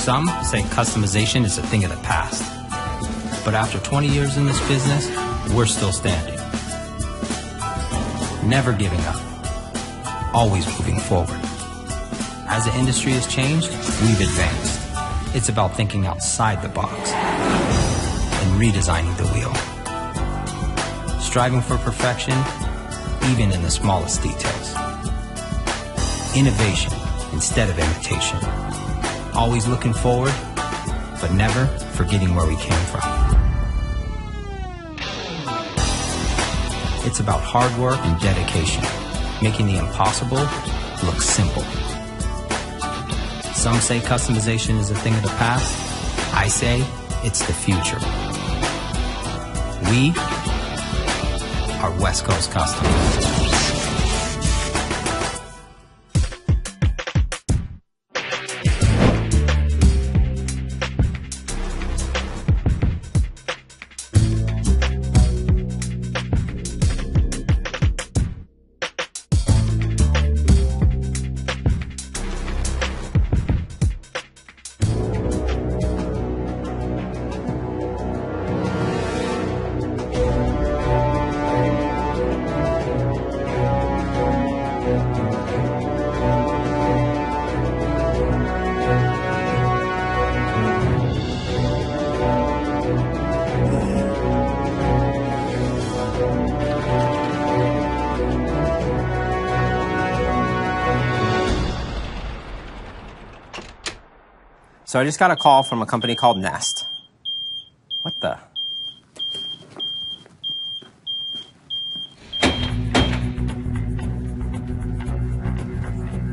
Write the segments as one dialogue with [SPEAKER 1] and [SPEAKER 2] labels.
[SPEAKER 1] Some say customization is a thing of the past. But after 20 years in this business, we're still standing. Never giving up. Always moving forward. As the industry has changed, we've advanced. It's about thinking outside the box and redesigning the wheel. Striving for perfection, even in the smallest details. Innovation instead of imitation. Always looking forward, but never forgetting where we came from. It's about hard work and dedication, making the impossible look simple. Some say customization is a thing of the past. I say it's the future. We are West Coast Custom.
[SPEAKER 2] So I just got a call from a company called Nest. What the?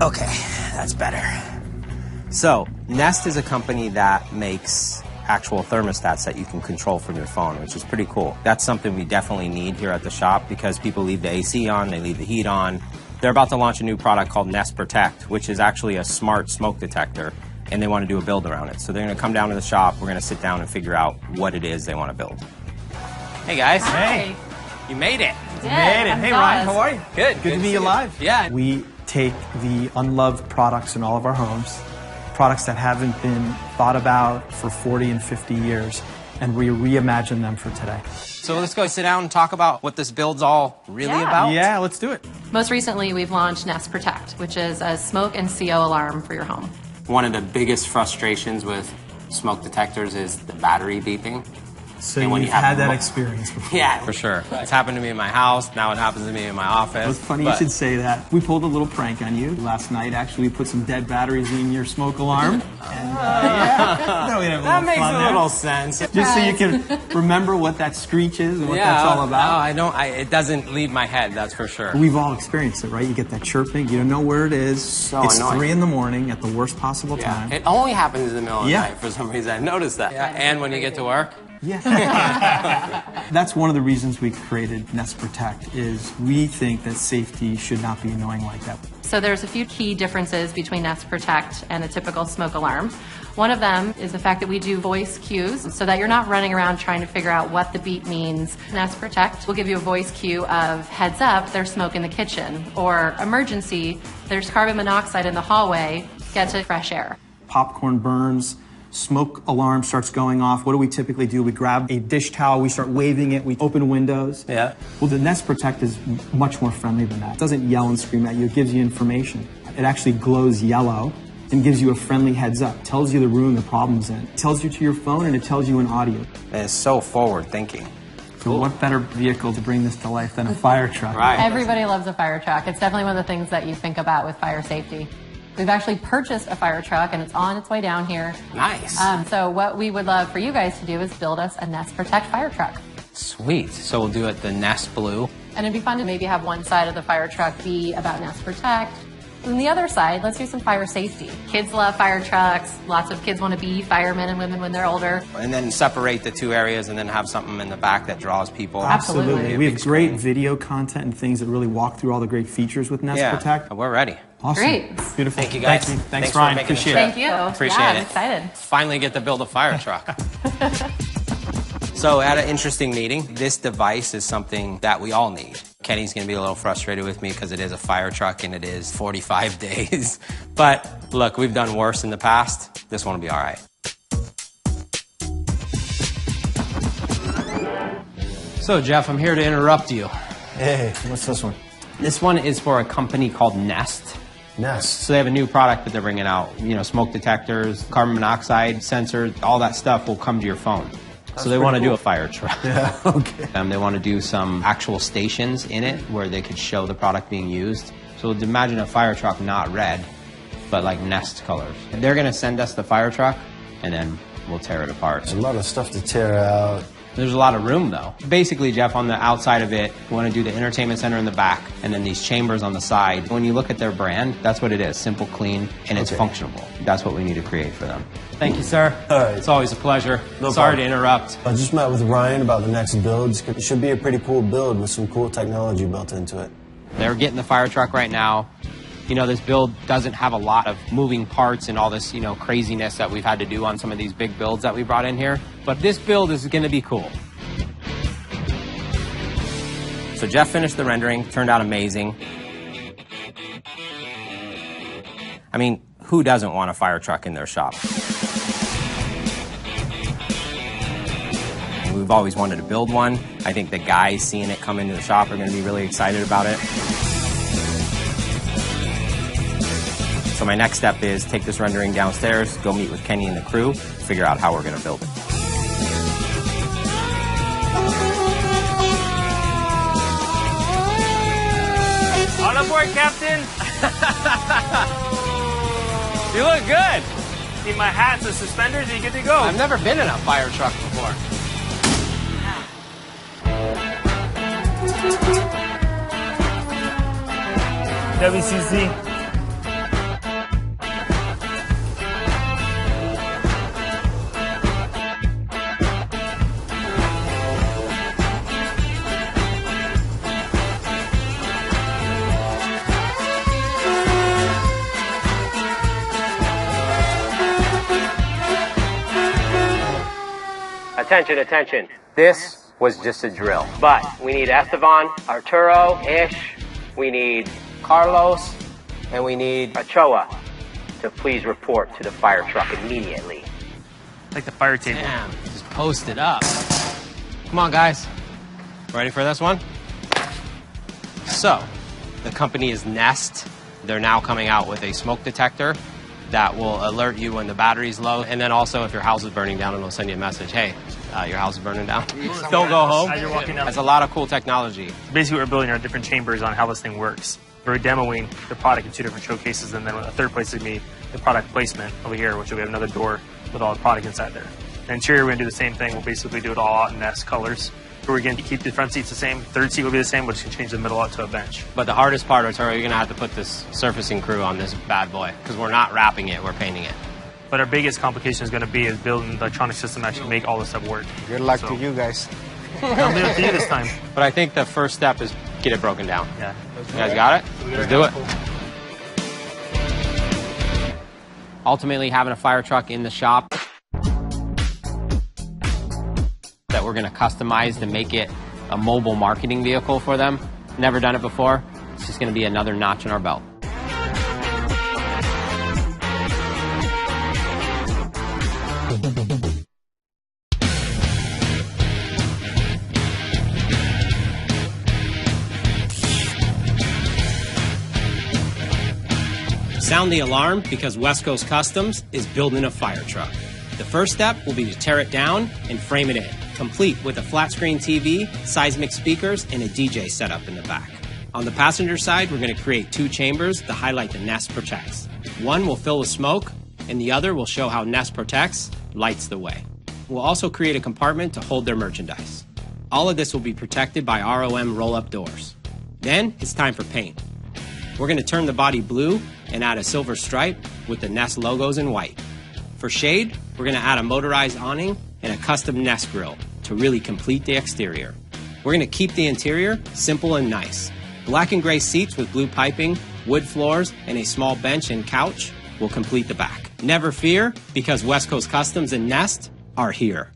[SPEAKER 2] Okay, that's better. So Nest is a company that makes actual thermostats that you can control from your phone, which is pretty cool. That's something we definitely need here at the shop because people leave the AC on, they leave the heat on. They're about to launch a new product called Nest Protect, which is actually a smart smoke detector. And they want to do a build around it. So they're going to come down to the shop. We're going to sit down and figure out what it is they want to build. Hey, guys.
[SPEAKER 3] Hi.
[SPEAKER 2] Hey. You made it.
[SPEAKER 3] You made it. Hey, Ryan. How are you?
[SPEAKER 2] Good.
[SPEAKER 3] Good to meet you live.
[SPEAKER 2] Yeah.
[SPEAKER 3] We take the unloved products in all of our homes, products that haven't been thought about for 40 and 50 years, and we reimagine them for today.
[SPEAKER 2] So let's go sit down and talk about what this build's all really about.
[SPEAKER 3] Yeah, let's do it.
[SPEAKER 4] Most recently, we've launched Nest Protect, which is a smoke and CO alarm for your home.
[SPEAKER 2] One of the biggest frustrations with smoke detectors is the battery beeping.
[SPEAKER 3] So
[SPEAKER 2] And when
[SPEAKER 3] you've
[SPEAKER 2] you have
[SPEAKER 3] had that
[SPEAKER 2] mo-
[SPEAKER 3] experience before.
[SPEAKER 2] Yeah, for sure. It's happened to me in my house. Now it happens to me in my office.
[SPEAKER 3] It's funny
[SPEAKER 2] But-
[SPEAKER 3] you should say that. We pulled a little prank on you last night. Actually, we put some dead batteries in your smoke alarm. And, yeah, we have a
[SPEAKER 2] That
[SPEAKER 3] little
[SPEAKER 2] makes
[SPEAKER 3] fun
[SPEAKER 2] a
[SPEAKER 3] there.
[SPEAKER 2] little sense.
[SPEAKER 3] Just so you can remember what that screech is and what that's all about.
[SPEAKER 2] No, I don't. It doesn't leave my head. That's for sure.
[SPEAKER 3] We've all experienced it, right? You get that chirping, you don't know where it is.
[SPEAKER 2] So
[SPEAKER 3] it's
[SPEAKER 2] annoying.
[SPEAKER 3] 3 in the morning at the worst possible time.
[SPEAKER 2] It only happens in the middle of the
[SPEAKER 3] Yeah.
[SPEAKER 2] night for some reason. I've noticed that. Yeah. And when you get to work.
[SPEAKER 3] Yeah. That's one of the reasons we created Nest Protect is we think that safety should not be annoying like that.
[SPEAKER 4] So there's a few key differences between Nest Protect and a typical smoke alarm. One of them is the fact that we do voice cues so that you're not running around trying to figure out what the beep means. Nest Protect will give you a voice cue of heads up, there's smoke in the kitchen, or emergency, there's carbon monoxide in the hallway, get to fresh air.
[SPEAKER 3] Popcorn burns, smoke alarm starts going off. What do we typically do? We grab a dish towel, we start waving it, we open windows.
[SPEAKER 2] Yeah.
[SPEAKER 3] Well, the Nest Protect is much more friendly than that. It doesn't yell and scream at you, it gives you information. It actually glows yellow and gives you a friendly heads up, tells you the room the problem's in. It tells you to your phone and it tells you in audio.
[SPEAKER 2] And it's so forward thinking.
[SPEAKER 3] So what better vehicle to bring this to life than a fire truck?
[SPEAKER 2] Right.
[SPEAKER 4] Everybody loves a fire truck. It's definitely one of the things that you think about with fire safety. We've actually purchased a fire truck and it's on its way down here.
[SPEAKER 2] Nice.
[SPEAKER 4] So what we would love for you guys to do is build us a Nest Protect fire truck.
[SPEAKER 2] Sweet. So we'll do it the Nest Blue.
[SPEAKER 4] And it'd be fun to maybe have one side of the fire truck be about Nest Protect. And the other side, let's do some fire safety. Kids love fire trucks. Lots of kids want to be firemen and women when they're older.
[SPEAKER 2] And then separate the two areas and then have something in the back that draws people.
[SPEAKER 4] Absolutely.
[SPEAKER 3] We have great video content and things that really walk through all the great features with Nest
[SPEAKER 2] Yeah.
[SPEAKER 3] Protect.
[SPEAKER 2] We're ready.
[SPEAKER 3] Awesome.
[SPEAKER 4] Great.
[SPEAKER 3] Beautiful.
[SPEAKER 2] Thank you, guys.
[SPEAKER 3] Thanks,
[SPEAKER 2] Thanks for
[SPEAKER 3] Ryan.
[SPEAKER 2] making the
[SPEAKER 3] Appreciate
[SPEAKER 2] trip.
[SPEAKER 3] it.
[SPEAKER 4] Thank you.
[SPEAKER 2] Appreciate
[SPEAKER 4] yeah,
[SPEAKER 2] it.
[SPEAKER 4] I'm excited.
[SPEAKER 2] Finally get to build a fire truck. So at an interesting meeting, this device is something that we all need. Kenny's gonna be a little frustrated with me because it is a fire truck and it is 45 days. But look, we've done worse in the past. this one will be all right. So, Jeff, I'm here to interrupt you.
[SPEAKER 5] Hey, what's this one?
[SPEAKER 2] This one is for a company called Nest.
[SPEAKER 5] Nest.
[SPEAKER 2] So they have a new product that they're bringing out. You know, smoke detectors, carbon monoxide sensors, all that stuff will come to your phone. So they want to do a fire truck.
[SPEAKER 5] Yeah, okay.
[SPEAKER 2] They want to do some actual stations in it where they could show the product being used. So imagine a fire truck not red, but like Nest colors. They're going to send us the fire truck, and then we'll tear it apart.
[SPEAKER 5] There's a lot of stuff to tear out.
[SPEAKER 2] There's a lot of room, though. Basically, Jeff, on the outside of it, we want to do the entertainment center in the back, and then these chambers on the side. When you look at their brand, that's what it is. Simple, clean, and it's functional. That's what we need to create for them. Thank you, sir.
[SPEAKER 5] All right.
[SPEAKER 2] It's always a pleasure.
[SPEAKER 5] No
[SPEAKER 2] Sorry
[SPEAKER 5] problem.
[SPEAKER 2] to interrupt.
[SPEAKER 5] I just met with Ryan about the next builds. It should be a pretty cool build with some cool technology built into it.
[SPEAKER 2] They're getting the fire truck right now. You know, this build doesn't have a lot of moving parts and all this, you know, craziness that we've had to do on some of these big builds that we brought in here. But this build is going to be cool. So Jeff finished the rendering, turned out amazing. I mean, who doesn't want a fire truck in their shop? We've always wanted to build one. I think the guys seeing it come into the shop are going to be really excited about it. So my next step is take this rendering downstairs, go meet with Kenny and the crew, figure out how we're going to build it.
[SPEAKER 6] On aboard, Captain.
[SPEAKER 2] You look good.
[SPEAKER 6] Need my hats and suspenders? Are you good to go?
[SPEAKER 2] I've never been in a fire truck before.
[SPEAKER 6] WCC.
[SPEAKER 2] Attention, attention. This was just a drill. But we need Esteban, Arturo, Ish, we need Carlos, and we need Ochoa to please report to the fire truck immediately.
[SPEAKER 6] Like the fire table.
[SPEAKER 2] Damn, just post it up. Come on, guys. Ready for this one? So, the company is Nest. They're now coming out with a smoke detector that will alert you when the battery's low. And then also if your house is burning down, it'll send you a message. Hey, your house is burning down. Don't go home.
[SPEAKER 6] As you're walking down.
[SPEAKER 2] That's a lot of cool technology.
[SPEAKER 6] Basically, what we're building are different chambers on how this thing works. We're demoing the product in two different showcases, and then a third place would be the product placement over here, which will be another door with all the product inside there. The interior, we're going to do the same thing. We'll basically do it all out in Nest colors. We're going to keep the front seats the same. Third seat will be the same, but just change the middle out to a bench.
[SPEAKER 2] But the hardest part, Arturo, you're going to have to put this surfacing crew on this bad boy, because we're not wrapping it, we're painting it.
[SPEAKER 6] But our biggest complication is going to be is building the electronic system to actually make all this stuff work.
[SPEAKER 5] Good luck to you guys.
[SPEAKER 6] I'll leave it to you this time.
[SPEAKER 2] But I think the first step is get it broken down.
[SPEAKER 6] Yeah.
[SPEAKER 2] You guys got it? Let's do it. Ultimately, having a fire truck in the shop that we're going to customize to make it a mobile marketing vehicle for them. Never done it before. It's just going to be another notch in our belt. Sound the alarm because West Coast Customs is building a fire truck. The first step will be to tear it down and frame it in, complete with a flat screen TV, seismic speakers, and a DJ setup in the back. On the passenger side, we're going to create two chambers to highlight the Nest Protects. One will fill with smoke, and the other will show how Nest Protects lights the way. We'll also create a compartment to hold their merchandise. All of this will be protected by ROM roll-up doors. Then it's time for paint. We're going to turn the body blue and add a silver stripe with the Nest logos in white. For shade, we're going to add a motorized awning and a custom Nest grill to really complete the exterior. We're going to keep the interior simple and nice. Black and gray seats with blue piping, wood floors, and a small bench and couch will complete the back. Never fear, because West Coast Customs and Nest are here.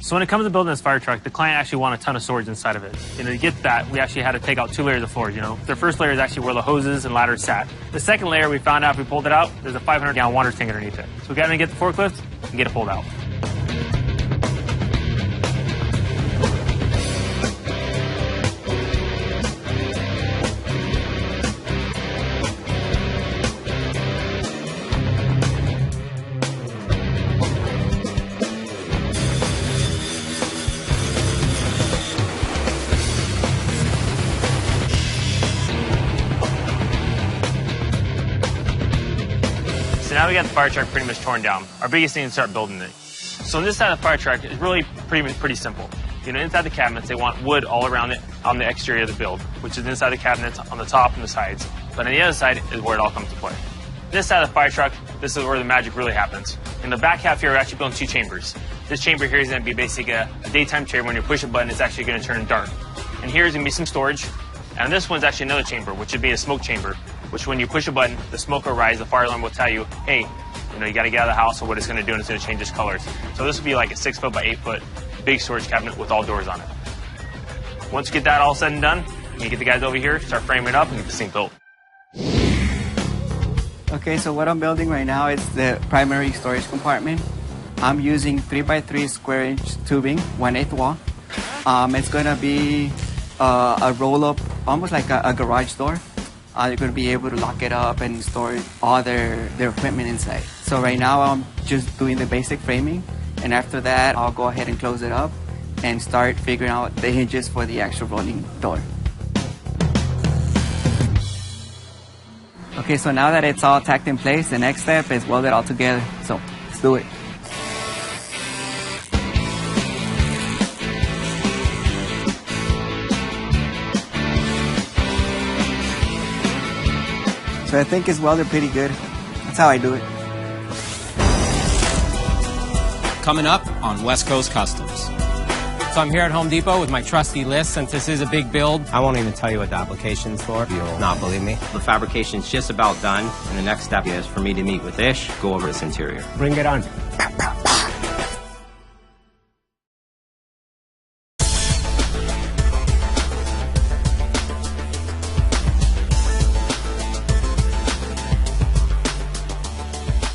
[SPEAKER 6] So when it comes to building this fire truck, the client actually wanted a ton of storage inside of it. And to get that, we actually had to take out 2 layers of floors, The first layer is actually where the hoses and ladders sat. The second layer, we found out if we pulled it out, there's a 500-gallon water tank underneath it. So we got to get the forklift and get it pulled out. So now we got the fire truck pretty much torn down. Our biggest thing is to start building it. So on this side of the fire truck is really pretty simple. Inside the cabinets, they want wood all around it on the exterior of the build, which is inside the cabinets on the top and the sides. But on the other side is where it all comes to play. This side of the fire truck, this is where the magic really happens. In the back half here, we're actually building 2 chambers. This chamber here is going to be basically a daytime chamber. When you push a button, it's actually going to turn dark. And here's going to be some storage. And this one's actually another chamber, which would be a smoke chamber, which when you push a button, the smoke will rise, the fire alarm will tell you, hey, you got to get out of the house, or what it's going to do, and it's going to change its colors. So this would be like a 6 foot by 8 foot big storage cabinet with all doors on it. Once you get that all said and done, you get the guys over here, start framing it up, and get this thing built.
[SPEAKER 7] Okay, so what I'm building right now is the primary storage compartment. I'm using 3x3 square inch tubing, 1/8 wall. It's going to be a roll-up, almost like a garage door. You're going to be able to lock it up and store all their equipment inside. So right now I'm just doing the basic framing, and after that I'll go ahead and close it up and start figuring out the hinges for the actual rolling door. Okay, so now that it's all tacked in place, the next step is weld it all together. So let's do it. So I think it's welded pretty good. That's how I do it.
[SPEAKER 2] Coming up on West Coast Customs.
[SPEAKER 8] So I'm here at Home Depot with my trusty list. Since this is a big build,
[SPEAKER 2] I won't even tell you what the application's for. You'll not believe me. The fabrication's just about done, and the next step is for me to meet with Ish, go over this interior.
[SPEAKER 8] bring it on.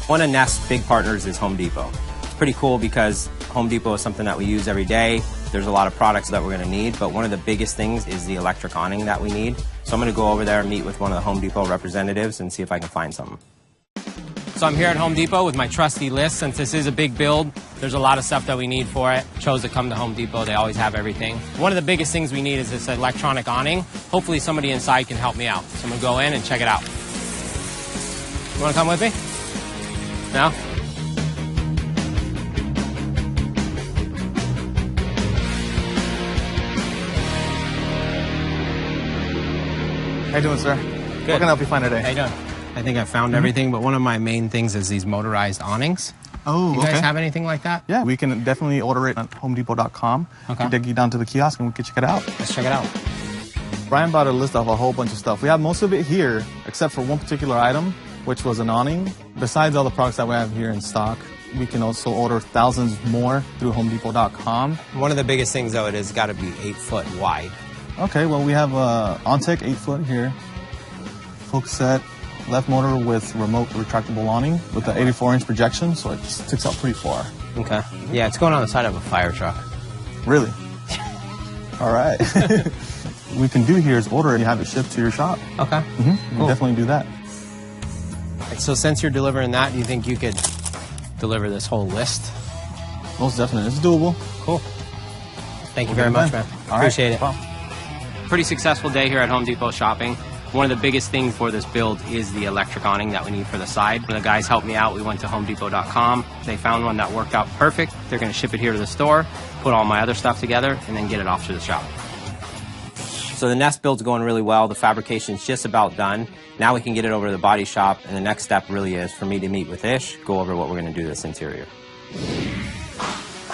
[SPEAKER 2] One of Nest's big partners is Home Depot. It's pretty cool because Home Depot is something that we use every day. There's a lot of products that we're going to need, but one of the biggest things is the electric awning that we need. So I'm going to go over there and meet with one of the Home Depot representatives and see if I can find something.
[SPEAKER 8] So I'm here at Home Depot with my trusty list. Since this is a big build, there's a lot of stuff that we need for it. Chose to come to Home Depot. They always have everything. One of the biggest things we need is this electronic awning. Hopefully somebody inside can help me out. So I'm going to go in and check it out. You want to come with me? No?
[SPEAKER 9] How you doing, sir?
[SPEAKER 8] Good.
[SPEAKER 9] What can I help you find today?
[SPEAKER 8] How you doing? I think I found everything, but one of my main things is these motorized awnings.
[SPEAKER 9] Oh,
[SPEAKER 8] You guys have anything like that?
[SPEAKER 9] Yeah, we can definitely order it at HomeDepot.com.
[SPEAKER 8] Okay.
[SPEAKER 9] We can take you down to the kiosk and we can check it out.
[SPEAKER 8] Let's check it out.
[SPEAKER 9] Brian brought a list of a whole bunch of stuff. We have most of it here, except for one particular item, which was an awning. Besides all the products that we have here in stock, we can also order thousands more through HomeDepot.com.
[SPEAKER 2] One of the biggest things, though, it has got to be 8 foot wide.
[SPEAKER 9] Okay, well, we have OnTech 8 foot here. Focus set, left motor with remote retractable awning with the 84-inch projection, so it just sticks out pretty far.
[SPEAKER 2] Okay. Yeah, it's going on the side of a fire truck.
[SPEAKER 9] Really? All right. What we can do here is order it and have it shipped to your shop.
[SPEAKER 2] Okay.
[SPEAKER 9] We can definitely do that.
[SPEAKER 8] So since you're delivering that, do you think you could deliver this whole list?
[SPEAKER 9] Most definitely. It's doable.
[SPEAKER 8] Cool. Thank you very much, man.
[SPEAKER 9] All right.
[SPEAKER 8] Appreciate it.
[SPEAKER 9] Well,
[SPEAKER 8] Pretty successful day here at Home Depot shopping. One of the biggest things for this build is the electric awning that we need for the side. When the guys helped me out, we went to HomeDepot.com. They found one that worked out perfect. They're going to ship it here to the store, put all my other stuff together, and then get it off to the shop.
[SPEAKER 2] So the Nest build's going really well. The fabrication's just about done. Now we can get it over to the body shop, and the next step really is for me to meet with Ish, go over what we're going to do to this interior.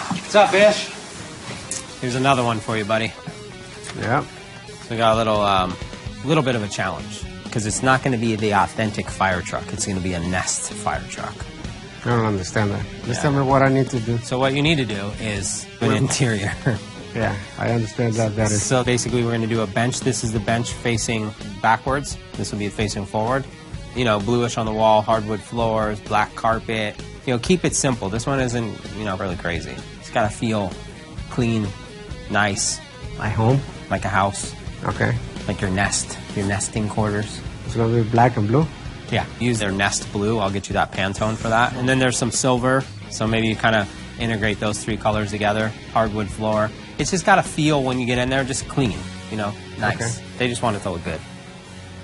[SPEAKER 8] What's up, Ish? Here's another one for you, buddy.
[SPEAKER 10] Yeah.
[SPEAKER 8] So we got a little bit of a challenge, because it's not going to be the authentic fire truck. It's going to be a Nest fire truck.
[SPEAKER 10] I don't understand that. Just tell me what I need to do.
[SPEAKER 8] So what you need to do is an interior.
[SPEAKER 10] Yeah, I understand that better.
[SPEAKER 8] So basically we're going to do a bench. This is the bench facing backwards. This will be facing forward. You know, bluish on the wall, hardwood floors, black carpet. You know, keep it simple. This one isn't, you know, really crazy. It's got to feel clean, nice.
[SPEAKER 10] My home?
[SPEAKER 8] Like a house.
[SPEAKER 10] Okay.
[SPEAKER 8] Like your nest, your nesting quarters.
[SPEAKER 10] It's going to be black and blue?
[SPEAKER 8] Yeah, use their Nest Blue. I'll get you that Pantone for that. And then there's some silver, so maybe you kind of integrate those three colors together. Hardwood floor. It's just got to feel when you get in there just clean, you know, nice. Okay. They just want it to look good.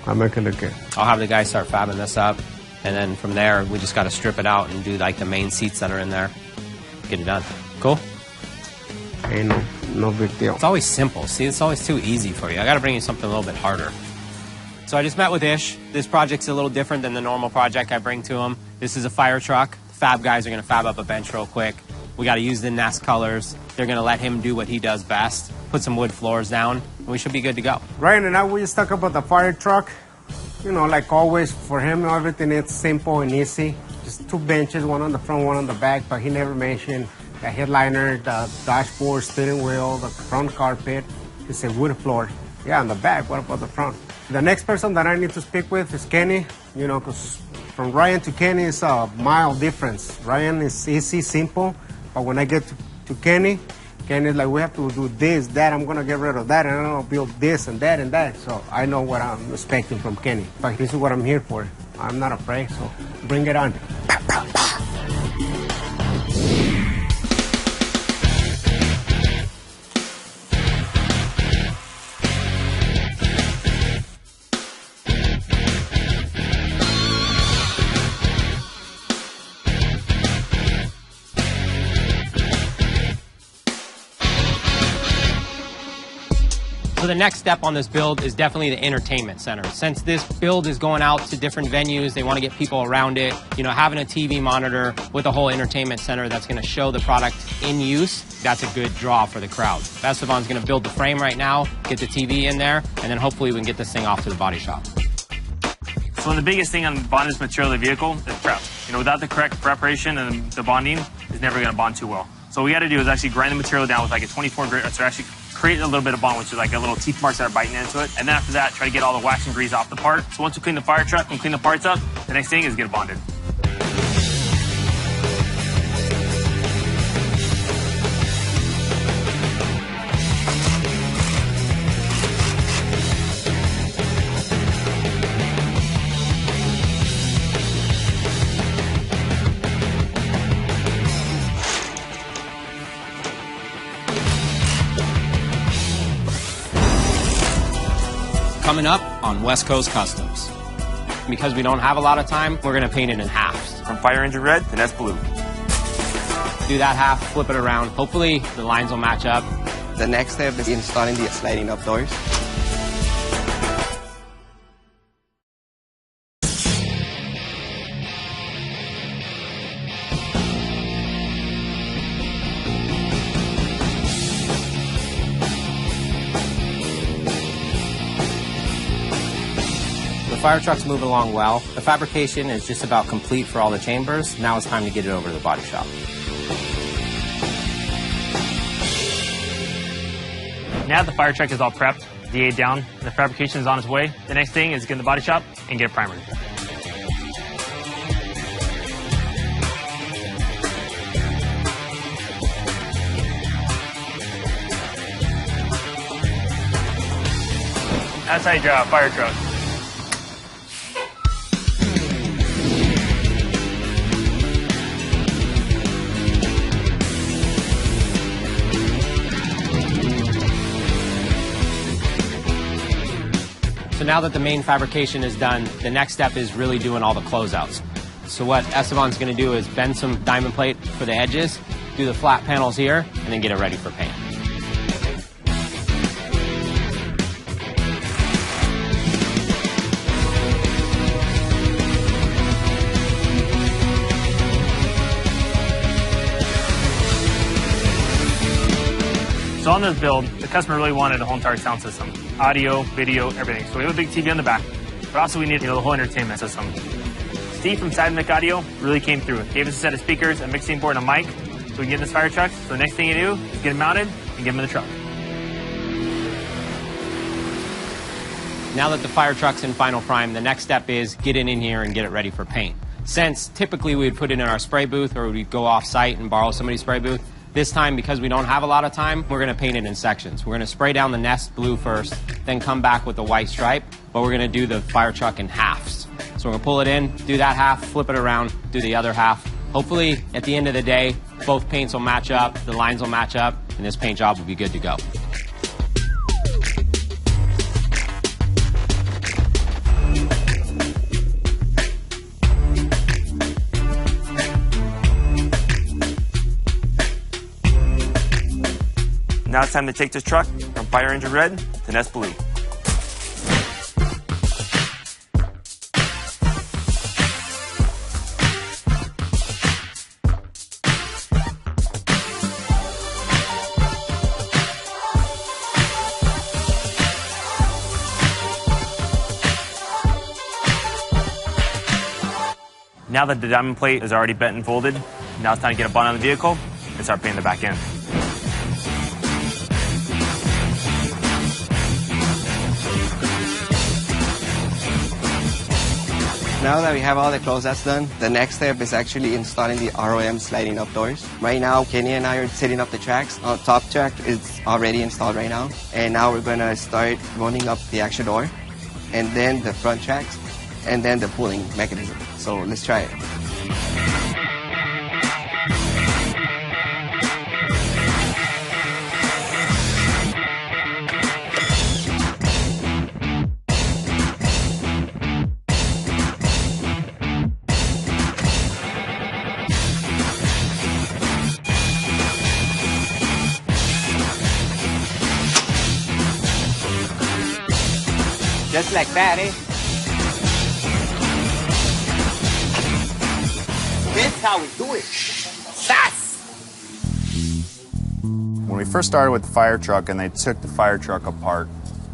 [SPEAKER 10] I'll make it look good.
[SPEAKER 8] I'll have the guys start fabbing this up, and then from there, we just got to strip it out and do like the main seats that are in there. Get it done. Cool?
[SPEAKER 10] Hey, no big deal.
[SPEAKER 8] It's always simple. See, it's always too easy for you. I got to bring you something a little bit harder. So I just met with Ish. This project's a little different than the normal project I bring to him. This is a fire truck. The fab guys are going to fab up a bench real quick. We got to use the Nest colors. They're going to let him do what he does best, put some wood floors down, and we should be good to go.
[SPEAKER 10] Ryan and I, we just talk about the fire truck. You know, like always, for him, everything is simple and easy. Just two benches, one on the front, one on the back, but he never mentioned the headliner, the dashboard, steering wheel, the front carpet. He said wood floor. Yeah, on the back. What about the front? The next person that I need to speak with is Kenny, you know, because from Ryan to Kenny is a mile difference. Ryan is easy, simple, but when I get to Kenny, Kenny's like, we have to do this, that, I'm going to get rid of that, and I'm going to build this and that and that. So I know what I'm expecting from Kenny. But this is what I'm here for. I'm not afraid, so bring it on.
[SPEAKER 8] So the next step on this build is definitely the entertainment center. Since this build is going out to different venues, they want to get people around it. You know, having a TV monitor with a whole entertainment center that's going to show the product in use, that's a good draw for the crowd. Esteban's going to build the frame right now, get the TV in there, and then hopefully we can get this thing off to the body shop.
[SPEAKER 6] So the biggest thing on bonding this material of the vehicle is prep. You know, without the correct preparation and the bonding, it's never going to bond too well. So what we got to do is actually grind the material down with like a 24 grit, so actually create a little bit of bond, which is like a little teeth marks that are biting into it. And then after that, try to get all the wax and grease off the part. So once we clean the fire truck and clean the parts up, the next thing is get it bonded.
[SPEAKER 8] Coming up on West Coast Customs. Because we don't have a lot of time, we're going to paint it in halves.
[SPEAKER 6] From fire engine red to Nest Blue.
[SPEAKER 8] Do that half, flip it around. Hopefully the lines will match up.
[SPEAKER 11] The next step is installing the sliding up doors.
[SPEAKER 8] The fire truck's moving along well. The fabrication is just about complete for all the chambers. Now it's time to get it over to the body shop.
[SPEAKER 6] Now the fire truck is all prepped, DA down, the fabrication is on its way. The next thing is get in the body shop and get it primered. That's how you drive a fire truck.
[SPEAKER 8] So now that the main fabrication is done, the next step is really doing all the closeouts. So what Esteban's going to do is bend some diamond plate for the edges, do the flat panels here, and then get it ready for paint.
[SPEAKER 6] So on this build, the customer really wanted a whole entire sound system. Audio, video, everything. So we have a big TV on the back, but also we need the whole entertainment system. So Steve from Side Mic Audio really came through. Gave us a set of speakers, a mixing board, and a mic, so we can get in this fire truck. So the next thing you do is get him mounted and get him in the truck.
[SPEAKER 8] Now that the fire truck's in final prime, the next step is get it in here and get it ready for paint. Since typically we would put it in our spray booth or we'd go off-site and borrow somebody's spray booth, this time, because we don't have a lot of time, we're going to paint it in sections. We're going to spray down the Nest blue first, then come back with the white stripe, but we're going to do the fire truck in halves. So we're going to pull it in, do that half, flip it around, do the other half. Hopefully, at the end of the day, both paints will match up, the lines will match up, and this paint job will be good to go.
[SPEAKER 6] Now it's time to take this truck from Fire Engine Red to Nest Blue. Now that the diamond plate is already bent and folded, now it's time to get a bond on the vehicle and start painting the back end.
[SPEAKER 11] Now that we have all the closeuts done, the next step is actually installing the ROM sliding up doors. Right now, Kenny and I are setting up the tracks. Our top track is already installed right now. And now we're gonna start running up the actual door, and then the front tracks, and then the pulling mechanism. So let's try it.
[SPEAKER 8] Just like that, eh? This is how we do it. Sass!
[SPEAKER 12] When we first started with the fire truck and they took the fire truck apart,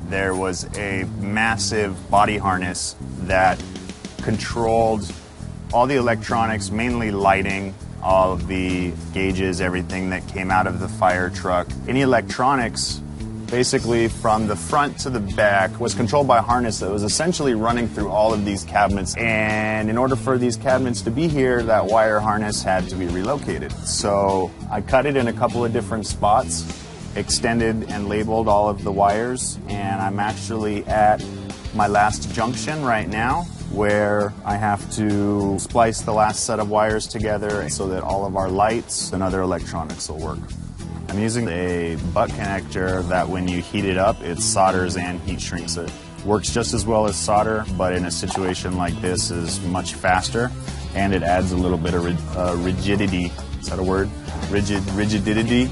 [SPEAKER 12] there was a massive body harness that controlled all the electronics, mainly lighting, all of the gauges, everything that came out of the fire truck. Any electronics, basically from the front to the back, was controlled by a harness that was essentially running through all of these cabinets. And in order for these cabinets to be here, that wire harness had to be relocated. So I cut it in a couple of different spots, extended and labeled all of the wires, and I'm actually at my last junction right now, where I have to splice the last set of wires together so that all of our lights and other electronics will work. I'm using a butt connector that when you heat it up, it solders and heat shrinks it. Works just as well as solder, but in a situation like this is much faster, and it adds a little bit of rigidity. Is that a word? Rigidity.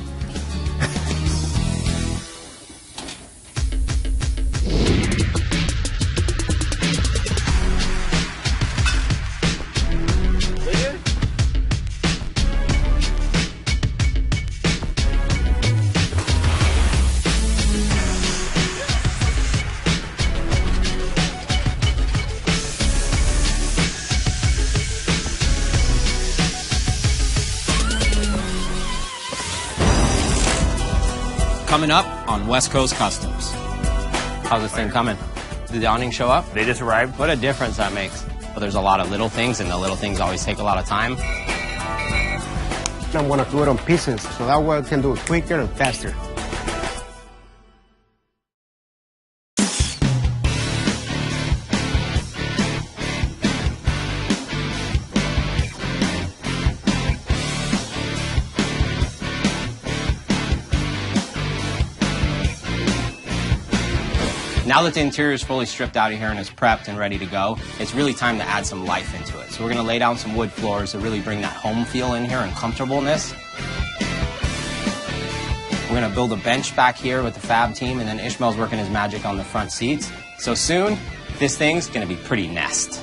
[SPEAKER 8] Coming up on West Coast Customs. How's this thing coming? Did the awning show up?
[SPEAKER 6] They just arrived.
[SPEAKER 8] What a difference that makes. Well, there's a lot of little things, and the little things always take a lot of time.
[SPEAKER 10] I'm going to do it on pieces, so that way I can do it quicker and faster.
[SPEAKER 8] Now that the interior is fully stripped out of here and is prepped and ready to go, it's really time to add some life into it. So we're going to lay down some wood floors to really bring that home feel in here and comfortableness. We're going to build a bench back here with the fab team, and then Ishmael's working his magic on the front seats. So soon, this thing's going to be pretty Nest.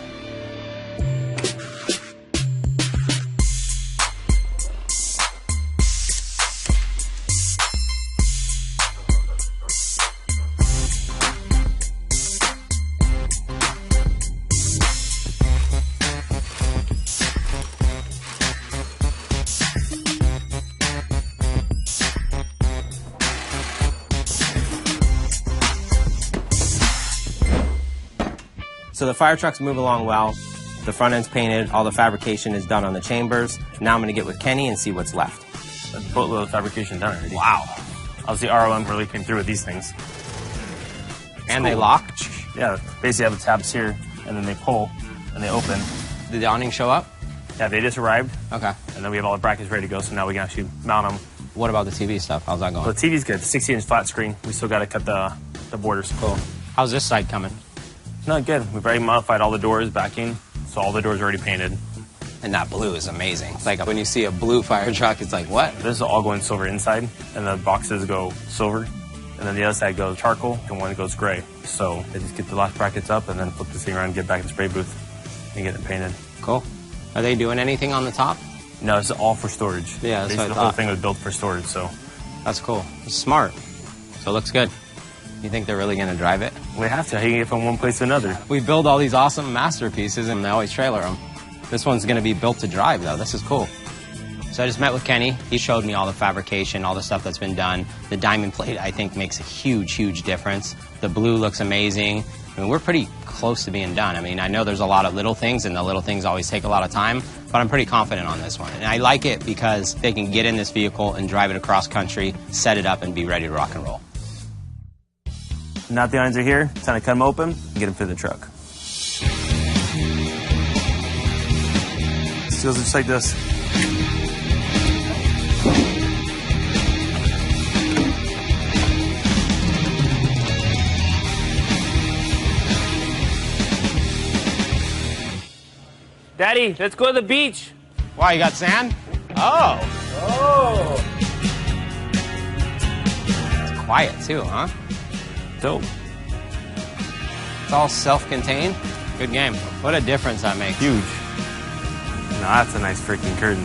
[SPEAKER 2] So the fire truck's moving along well. The front end's painted. All the fabrication is done on the chambers. Now I'm going to get with Kenny and see what's left.
[SPEAKER 6] That's a boatload of fabrication done already.
[SPEAKER 2] Wow.
[SPEAKER 6] Obviously, ROM really came through with these things.
[SPEAKER 2] And they lock?
[SPEAKER 6] Yeah, basically have the tabs here, and then they pull, and they open.
[SPEAKER 8] Did the awning show up?
[SPEAKER 6] Yeah, they just arrived.
[SPEAKER 8] Okay.
[SPEAKER 6] And then we have all the brackets ready to go, so now we can actually mount them.
[SPEAKER 8] What about the TV stuff? How's that going?
[SPEAKER 6] Well, the TV's good. 60-inch flat screen. We still got to cut the borders.
[SPEAKER 8] Cool. How's this side coming?
[SPEAKER 6] Not good. We've already modified all the doors, backing, so all the doors are already painted.
[SPEAKER 8] And that blue is amazing. It's like when you see a blue fire truck, it's like, what?
[SPEAKER 6] This is all going silver inside, and the boxes go silver. And then the other side goes charcoal, and one goes gray. So they just get the last brackets up, and then flip this thing around and get back in the spray booth and get it painted.
[SPEAKER 8] Cool. Are they doing anything on the top?
[SPEAKER 6] No, it's all for storage.
[SPEAKER 8] Yeah, that's what I
[SPEAKER 6] the
[SPEAKER 8] thought.
[SPEAKER 6] whole thing was built for storage, so.
[SPEAKER 8] That's cool. It's smart. So it looks good. You think they're really going to drive it?
[SPEAKER 6] We have to. How you can get from one place to another?
[SPEAKER 8] We build all these awesome masterpieces, and they always trailer them. This one's going to be built to drive, though. This is cool. So I just met with Kenny. He showed me all the fabrication, all the stuff that's been done. The diamond plate, I think, makes a huge, huge difference. The blue looks amazing. I mean, we're pretty close to being done. I mean, I know there's a lot of little things, and the little things always take a lot of time, but I'm pretty confident on this one. And I like it because they can get in this vehicle and drive it across country, set it up, and be ready to rock and roll.
[SPEAKER 6] Now that the irons are here, it's time to cut them open and get them through the truck. Seals just like this. Daddy, let's go to the beach.
[SPEAKER 8] Why, you got sand? Oh. It's quiet, too, huh?
[SPEAKER 6] Dope.
[SPEAKER 8] It's all self-contained. Good game. What a difference that makes.
[SPEAKER 6] Huge. Now that's a nice freaking curtain.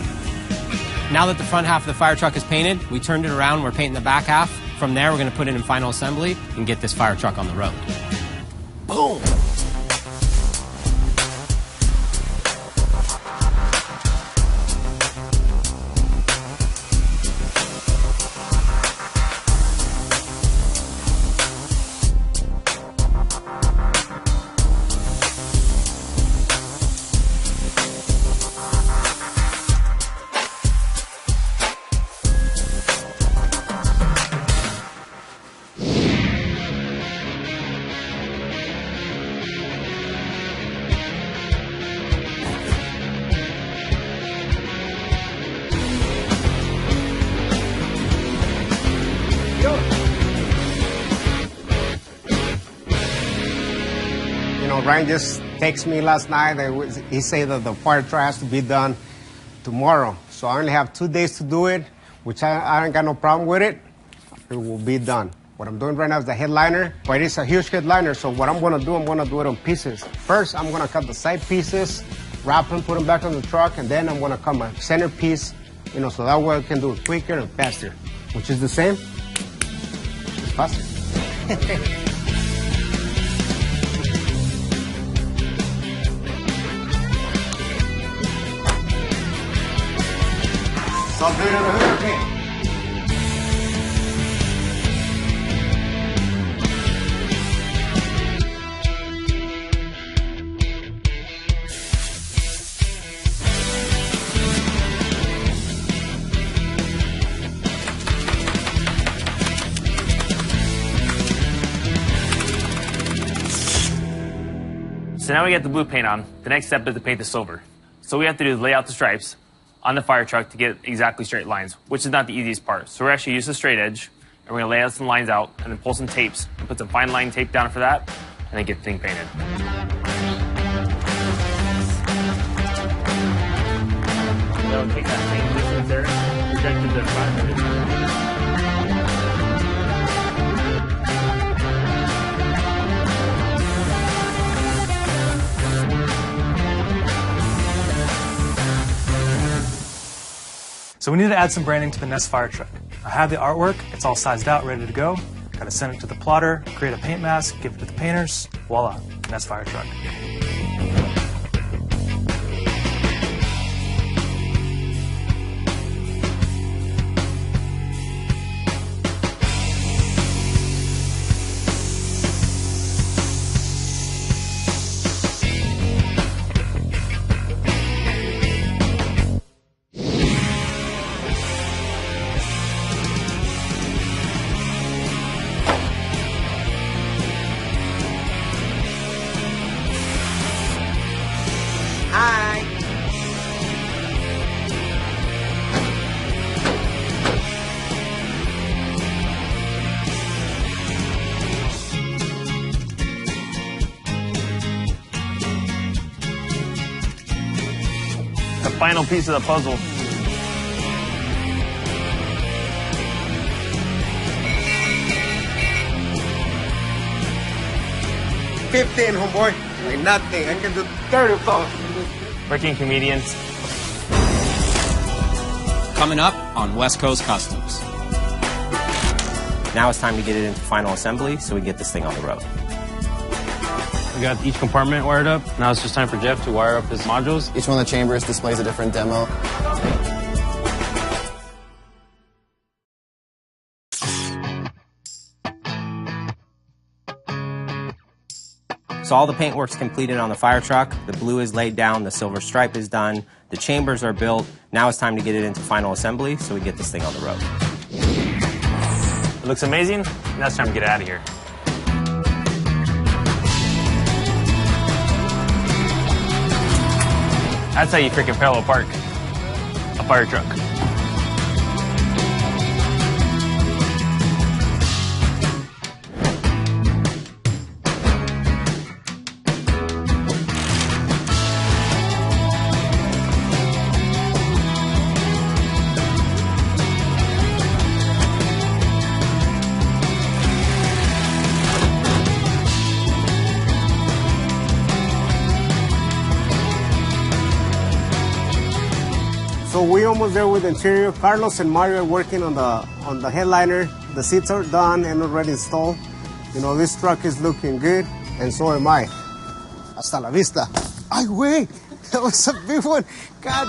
[SPEAKER 8] Now that the front half of the fire truck is painted, we turned it around, we're painting the back half. From there, we're going to put it in final assembly and get this fire truck on the road. Boom!
[SPEAKER 10] Ryan just texted me last night. He said that the fire truck has to be done tomorrow. So I only have 2 days to do it, which I ain't got no problem with it. It will be done. What I'm doing right now is the headliner, but it's a huge headliner. So what I'm gonna do it on pieces. First, I'm gonna cut the side pieces, wrap them, put them back on the truck, and then I'm gonna cut my center piece, so that way I can do it quicker and faster, which is the same. It's faster. So I'll do it on the hood, okay?
[SPEAKER 6] So now we got the blue paint on. The next step is to paint the silver. So what we have to do is lay out the stripes on the fire truck to get exactly straight lines, which is not the easiest part. So we're actually using a straight edge, and we're gonna lay out some lines out, and then pull some tapes, and put some fine line tape down for that, and then get the thing painted. So take that same distance there, project it to 5 minutes.
[SPEAKER 13] So we need to add some branding to the Nest fire truck. I have the artwork, it's all sized out, ready to go. Gotta send it to the plotter, create a paint mask, give it to the painters, voila, Nest fire truck.
[SPEAKER 6] final piece of the puzzle.
[SPEAKER 10] $15, homeboy. Like nothing. I can do 35.
[SPEAKER 6] Freaking comedians.
[SPEAKER 1] Coming up on West Coast Customs.
[SPEAKER 2] Now it's time to get it into final assembly so we get this thing on the road.
[SPEAKER 8] We got each compartment wired up. Now it's just time for Jeff to wire up his modules.
[SPEAKER 5] Each one of the chambers displays a different demo.
[SPEAKER 2] So all the paintwork's completed on the fire truck. The blue is laid down, the silver stripe is done, the chambers are built. Now it's time to get it into final assembly so we get this thing on the road.
[SPEAKER 6] It looks amazing. Now it's time to get out of here. That's how you freaking parallel park a fire truck.
[SPEAKER 10] So we almost there with the interior. Carlos and Mario are working on the headliner. The seats are done and already installed. You know, this truck is looking good, and so am I. Hasta la vista. Ay, güey, that was a big one. God.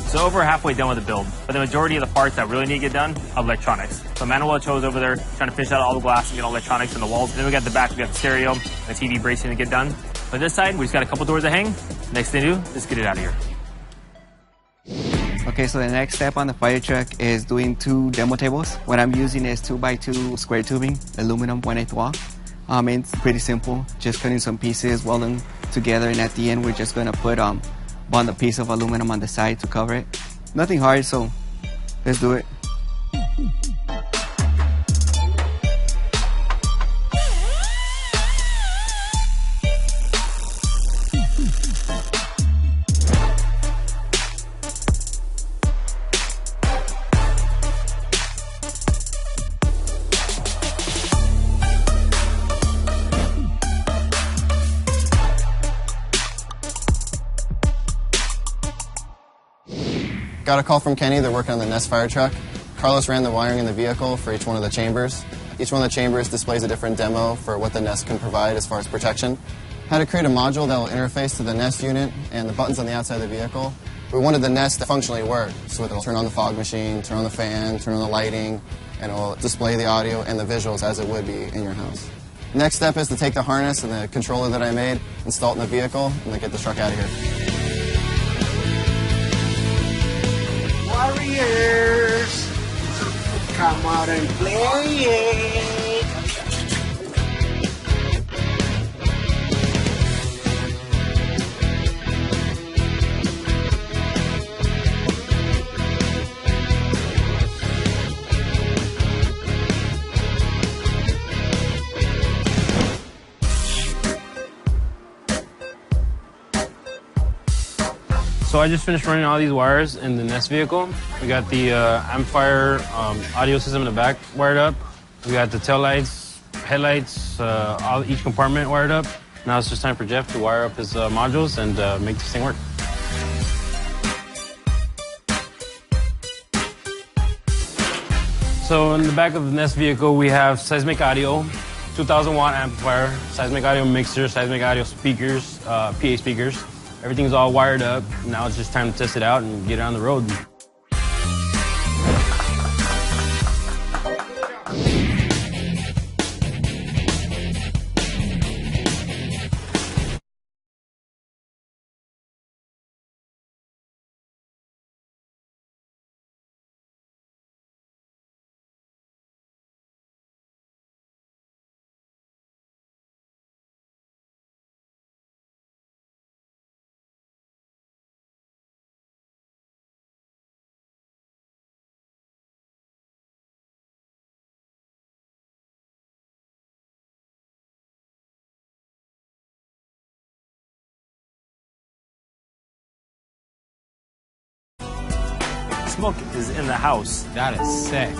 [SPEAKER 6] So over halfway done with the build, but the majority of the parts that really need to get done are electronics. So Manuel Cho's over there trying to finish out all the glass and get all the electronics in the walls. Then we got the back, we got the stereo, the TV bracing to get done. But this side, we just got a couple doors to hang. Next thing to do, let's get it out of here.
[SPEAKER 7] Okay, so the next step on the fire truck is doing 2 demo tables. What I'm using is 2x2 square tubing, aluminum 1/8 wall. It's pretty simple, just cutting some pieces, welding together, and at the end we're just gonna put bond a piece of aluminum on the side to cover it. Nothing hard, so let's do it.
[SPEAKER 5] Got a call from Kenny. They're working on the Nest fire truck. Carlos ran the wiring in the vehicle for each one of the chambers. Each one of the chambers displays a different demo for what the Nest can provide as far as protection. How to create a module that will interface to the Nest unit and the buttons on the outside of the vehicle. We wanted the Nest to functionally work, so it'll turn on the fog machine, turn on the fan, turn on the lighting, and it will display the audio and the visuals as it would be in your house. Next step is to take the harness and the controller that I made, install it in the vehicle, and then get the truck out of here.
[SPEAKER 10] Warriors, come out and play.
[SPEAKER 8] So I just finished running all these wires in the Nest vehicle. We got the amplifier audio system in the back wired up. We got the taillights, headlights, each compartment wired up. Now it's just time for Jeff to wire up his modules and make this thing work. So in the back of the Nest vehicle, we have seismic audio, 2,000 watt amplifier, seismic audio mixer, seismic audio speakers, PA speakers. Everything's all wired up. Now it's just time to test it out and get it on the road.
[SPEAKER 6] Smoke is in the house.
[SPEAKER 8] That is sick.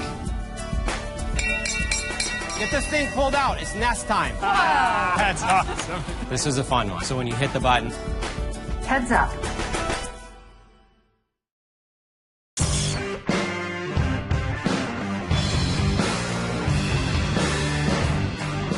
[SPEAKER 8] Get this thing pulled out. It's nest time.
[SPEAKER 6] Wow. That's awesome.
[SPEAKER 8] This is a fun one. So when you hit the button,
[SPEAKER 14] Heads up.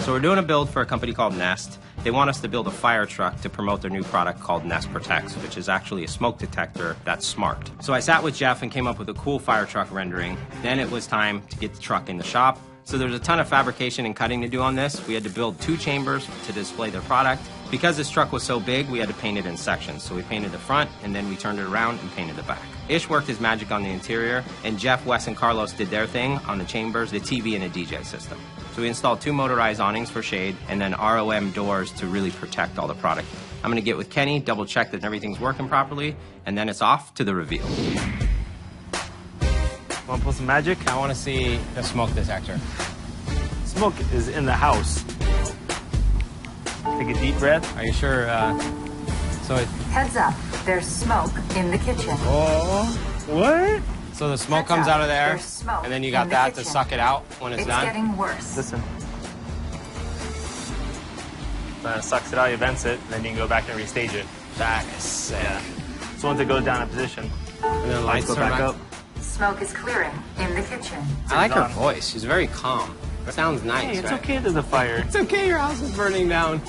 [SPEAKER 2] So we're doing a build for a company called Nest. They want us to build a fire truck to promote their new product called Nest Protects, which is actually a smoke detector that's smart. So I sat with Jeff and came up with a cool fire truck rendering. Then it was time to get the truck in the shop. So there's a ton of fabrication and cutting to do on this. We had to build 2 chambers to display their product. Because this truck was so big, we had to paint it in sections. So we painted the front, and then we turned it around and painted the back. Ish worked his magic on the interior, and Jeff, Wes, and Carlos did their thing on the chambers, the TV, and the DJ system. So we installed 2 motorized awnings for shade, and then ROM doors to really protect all the product. I'm gonna get with Kenny, double check that everything's working properly, and then it's off to the reveal.
[SPEAKER 6] Want to pull some magic?
[SPEAKER 8] I want to see the smoke detector.
[SPEAKER 6] Smoke is in the house. Take a deep breath.
[SPEAKER 8] Are you sure?
[SPEAKER 14] Heads up. There's smoke in the kitchen.
[SPEAKER 6] Oh, what?
[SPEAKER 8] So the smoke
[SPEAKER 14] Heads
[SPEAKER 8] comes
[SPEAKER 14] up.
[SPEAKER 8] out of there,
[SPEAKER 14] There's smoke
[SPEAKER 8] and then you
[SPEAKER 14] in
[SPEAKER 8] got
[SPEAKER 14] the
[SPEAKER 8] that to
[SPEAKER 14] kitchen.
[SPEAKER 8] suck it out when it's done.
[SPEAKER 14] It's getting worse.
[SPEAKER 6] Listen. It sucks it out, you vents it, and then you can go back and restage it.
[SPEAKER 8] That is sick.
[SPEAKER 6] Yeah. So once it goes down in position,
[SPEAKER 8] And then lights
[SPEAKER 6] go
[SPEAKER 8] turn
[SPEAKER 6] back up.
[SPEAKER 14] Smoke is clearing in the kitchen.
[SPEAKER 8] I like her
[SPEAKER 6] on.
[SPEAKER 8] voice. She's very calm. It sounds nice.
[SPEAKER 6] Hey, it's
[SPEAKER 8] right?
[SPEAKER 6] okay there's a fire.
[SPEAKER 8] It's okay. Your house is burning down.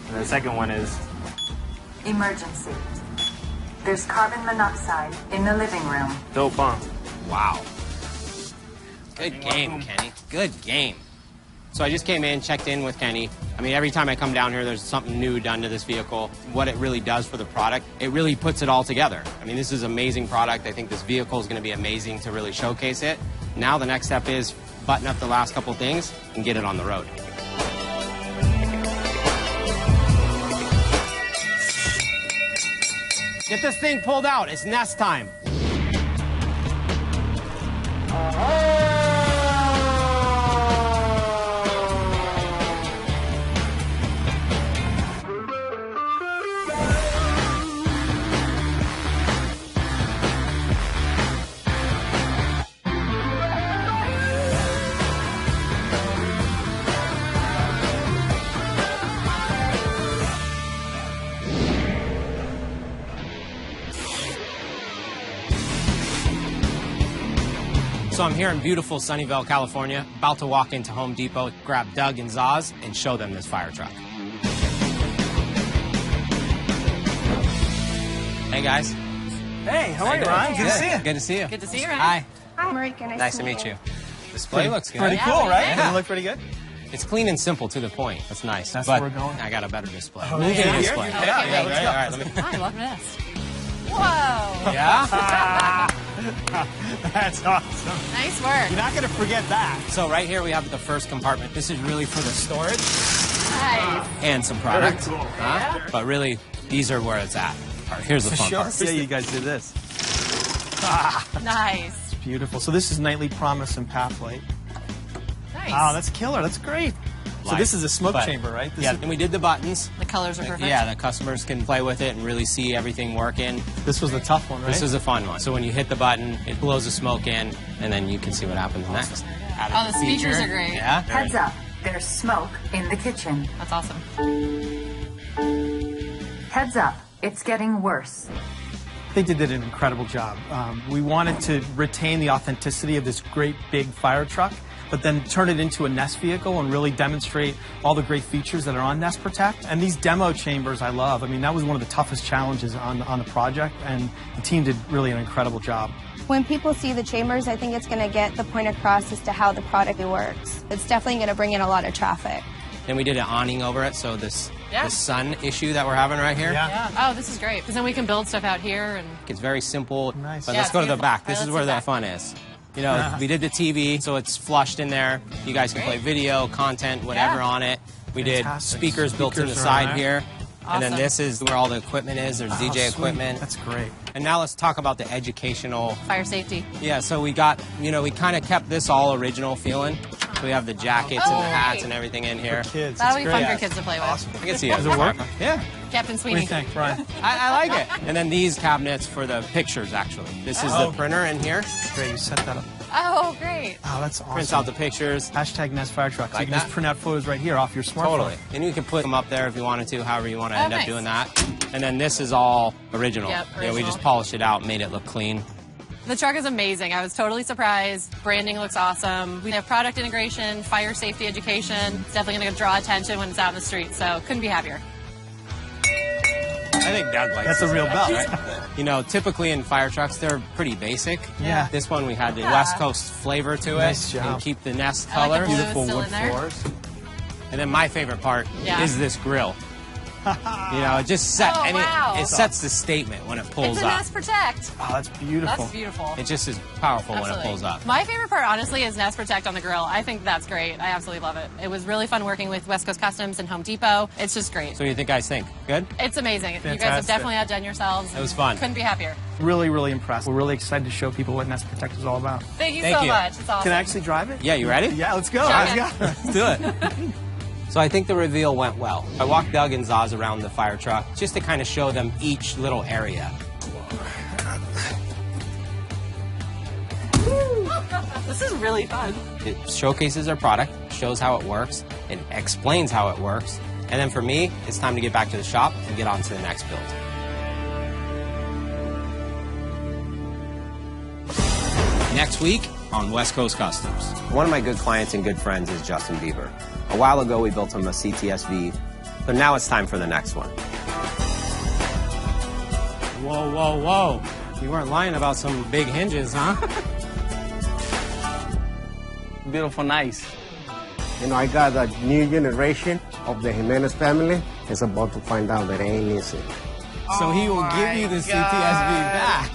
[SPEAKER 6] And the second one is
[SPEAKER 14] Emergency. There's carbon monoxide in the living room.
[SPEAKER 6] dope, huh?
[SPEAKER 8] Wow. Good game, Kenny. Good game. So I just came in, checked in with Kenny. I mean, every time I come down here, there's something new done to this vehicle. What it really does for the product, it really puts it all together. I mean, this is an amazing product. I think this vehicle is going to be amazing to really showcase it. Now the next step is button up the last couple things and get it on the road. Get this thing pulled out. It's nest time. So I'm here in beautiful Sunnyvale, California, about to walk into Home Depot, grab Doug and Zaz, and show them this fire truck. Hey, guys.
[SPEAKER 15] Hey, how are you, Ron? Good to see you.
[SPEAKER 8] Good to see you.
[SPEAKER 4] Good to see you, Ryan.
[SPEAKER 8] Hi.
[SPEAKER 16] Hi, Marika.
[SPEAKER 8] Nice to meet you. Display looks good.
[SPEAKER 15] Pretty cool, right?
[SPEAKER 8] Yeah.
[SPEAKER 15] Doesn't it look pretty good?
[SPEAKER 8] It's clean and simple to the point. That's nice.
[SPEAKER 15] That's
[SPEAKER 8] but
[SPEAKER 15] where we're going.
[SPEAKER 8] I got a better display.
[SPEAKER 15] Oh,
[SPEAKER 8] Moving
[SPEAKER 15] yeah.
[SPEAKER 8] display.
[SPEAKER 15] Yeah, let's go.
[SPEAKER 8] All right, let me.
[SPEAKER 4] Hi, welcome to this. Whoa.
[SPEAKER 8] Yeah?
[SPEAKER 15] That's awesome.
[SPEAKER 4] Nice work.
[SPEAKER 15] You're not going to forget that.
[SPEAKER 8] So right here we have the first compartment. This is really for the storage
[SPEAKER 4] Nice.
[SPEAKER 8] and some product.
[SPEAKER 15] Very cool.
[SPEAKER 8] Huh? But really, these are where it's at. All right, here's the fun
[SPEAKER 15] Show
[SPEAKER 8] part.
[SPEAKER 15] us. Yeah, you guys did this.
[SPEAKER 4] Nice.
[SPEAKER 15] Beautiful. So this is Nightly Promise and Pathlight.
[SPEAKER 4] Nice.
[SPEAKER 15] Oh, that's killer. That's great. So
[SPEAKER 8] Light.
[SPEAKER 15] this is a smoke
[SPEAKER 8] But-
[SPEAKER 15] chamber, right? This
[SPEAKER 8] Yeah,
[SPEAKER 15] is-
[SPEAKER 8] and we did the buttons.
[SPEAKER 4] The colors are perfect.
[SPEAKER 8] Yeah, the customers can play with it and really see everything working.
[SPEAKER 15] This was the tough one, right?
[SPEAKER 8] This is a fun one. So when you hit the button, it blows the smoke in, and then you can see what happens next. Added
[SPEAKER 4] Oh, the speakers
[SPEAKER 8] feature.
[SPEAKER 4] are great.
[SPEAKER 8] Yeah.
[SPEAKER 14] Heads up. There's smoke in the kitchen.
[SPEAKER 4] That's awesome.
[SPEAKER 14] Heads up. It's getting worse.
[SPEAKER 15] They did an incredible job. We wanted to retain the authenticity of this great big fire truck, but then turn it into a Nest vehicle and really demonstrate all the great features that are on Nest Protect. And these demo chambers I love. I mean, that was one of the toughest challenges on the project, and the team did really an incredible job.
[SPEAKER 16] When people see the chambers, I think it's going to get the point across as to how the product works. It's definitely going to bring in a lot of traffic.
[SPEAKER 8] Then we did an awning over it, so this
[SPEAKER 4] Yeah.
[SPEAKER 8] the sun issue that we're having right here.
[SPEAKER 4] Yeah. Oh, this is great. Because then we can build stuff out here and.
[SPEAKER 8] It's very simple.
[SPEAKER 15] Nice.
[SPEAKER 8] But
[SPEAKER 4] Yeah,
[SPEAKER 8] let's go to the
[SPEAKER 4] beautiful.
[SPEAKER 8] back.
[SPEAKER 4] All
[SPEAKER 8] This
[SPEAKER 4] right,
[SPEAKER 8] is
[SPEAKER 4] let's
[SPEAKER 8] where
[SPEAKER 4] do
[SPEAKER 8] the
[SPEAKER 4] that.
[SPEAKER 8] fun is. You know,
[SPEAKER 15] Yeah.
[SPEAKER 8] we did the TV, so it's flushed in there. You guys can play video, content, whatever
[SPEAKER 4] Yeah.
[SPEAKER 8] on it. We did
[SPEAKER 15] Fantastic.
[SPEAKER 8] speakers built in the
[SPEAKER 15] Speakers are on
[SPEAKER 8] side
[SPEAKER 15] there.
[SPEAKER 8] here. And then
[SPEAKER 4] Awesome.
[SPEAKER 8] this is where all the equipment is. There's
[SPEAKER 15] Oh,
[SPEAKER 8] DJ
[SPEAKER 15] sweet.
[SPEAKER 8] equipment.
[SPEAKER 15] That's great.
[SPEAKER 8] And now let's talk about the educational.
[SPEAKER 4] Fire safety.
[SPEAKER 8] Yeah, so we got, we kind of kept this all original feeling. So we have the jackets and the hats and everything in here.
[SPEAKER 15] Kids.
[SPEAKER 4] That'll be fun for kids to play with.
[SPEAKER 15] Awesome.
[SPEAKER 8] I can see it.
[SPEAKER 15] Does it work?
[SPEAKER 8] Yeah.
[SPEAKER 4] Captain
[SPEAKER 15] What do
[SPEAKER 4] Sweeney.
[SPEAKER 15] you think, Brian?
[SPEAKER 8] I like it. And then these cabinets for the pictures, actually. This is the printer in here.
[SPEAKER 15] Great, you set that up.
[SPEAKER 4] Oh, great.
[SPEAKER 15] Oh, that's awesome.
[SPEAKER 8] Prints out the pictures.
[SPEAKER 15] Hashtag Nest Fire Truck. So
[SPEAKER 8] Like
[SPEAKER 15] you can
[SPEAKER 8] that?
[SPEAKER 15] just print out photos right here off your smartphone.
[SPEAKER 8] Totally. And you can put them up there if you wanted to, however you want to end
[SPEAKER 4] nice.
[SPEAKER 8] up doing that. And then this is all original.
[SPEAKER 4] Yep,
[SPEAKER 8] Yeah, we
[SPEAKER 4] original.
[SPEAKER 8] just polished it out, made it look clean.
[SPEAKER 4] The truck is amazing. I was totally surprised. Branding looks awesome. We have product integration, fire safety education. It's definitely going to draw attention when it's out in the street, so couldn't be happier.
[SPEAKER 8] I think Doug likes
[SPEAKER 15] That's a
[SPEAKER 8] this
[SPEAKER 15] real
[SPEAKER 8] stuff,
[SPEAKER 15] belt.
[SPEAKER 8] right? You know, typically in fire trucks, they're pretty basic.
[SPEAKER 15] Yeah.
[SPEAKER 8] This one, we had the West Coast flavor to it.
[SPEAKER 15] Nice job.
[SPEAKER 8] And keep the Nest
[SPEAKER 4] I like the
[SPEAKER 8] colors.
[SPEAKER 4] blue
[SPEAKER 15] Beautiful
[SPEAKER 4] still
[SPEAKER 15] wood
[SPEAKER 4] in there.
[SPEAKER 15] floors.
[SPEAKER 8] And then my favorite part
[SPEAKER 4] Yeah.
[SPEAKER 8] is this grill. You know, it just set,
[SPEAKER 4] Oh,
[SPEAKER 8] and
[SPEAKER 4] wow.
[SPEAKER 8] it sets the statement when it pulls
[SPEAKER 4] It's a
[SPEAKER 8] up.
[SPEAKER 4] Nest Protect.
[SPEAKER 15] Oh, that's beautiful.
[SPEAKER 4] That's beautiful.
[SPEAKER 8] It just is powerful when it
[SPEAKER 4] Absolutely.
[SPEAKER 8] pulls up.
[SPEAKER 4] My favorite part, honestly, is Nest Protect on the grill. I think that's great. I absolutely love it. It was really fun working with West Coast Customs and Home Depot. It's just great.
[SPEAKER 8] So what do you think guys think? Good?
[SPEAKER 4] It's amazing. You guys have
[SPEAKER 15] Fantastic.
[SPEAKER 4] definitely outdone yourselves.
[SPEAKER 8] It was fun.
[SPEAKER 4] Couldn't be happier.
[SPEAKER 15] Really, really impressed. We're really excited to show people what Nest Protect is all about.
[SPEAKER 4] Thank you
[SPEAKER 8] Thank
[SPEAKER 4] so
[SPEAKER 8] you.
[SPEAKER 4] much. It's awesome.
[SPEAKER 15] Can I actually drive it?
[SPEAKER 8] Yeah, you ready?
[SPEAKER 15] Yeah, let's go.
[SPEAKER 4] Sure.
[SPEAKER 15] Let's go.
[SPEAKER 8] Let's do it. So I think the reveal went well. I walked Doug and Zaz around the fire truck just to kind of show them each little area.
[SPEAKER 4] This is really fun.
[SPEAKER 8] It showcases our product, shows how it works, it explains how it works, and then for me, it's time to get back to the shop and get on to the next build. Next week on West Coast Customs.
[SPEAKER 2] One of my good clients and good friends is Justin Bieber. A while ago, we built him a CTSV, but now it's time for the next one.
[SPEAKER 8] Whoa, whoa, whoa. You weren't lying about some big hinges, huh?
[SPEAKER 7] Beautiful, nice.
[SPEAKER 10] You know, I got a new generation of the Jimenez family. It's about to find out that it ain't easy.
[SPEAKER 8] So he will give you the CTSV back.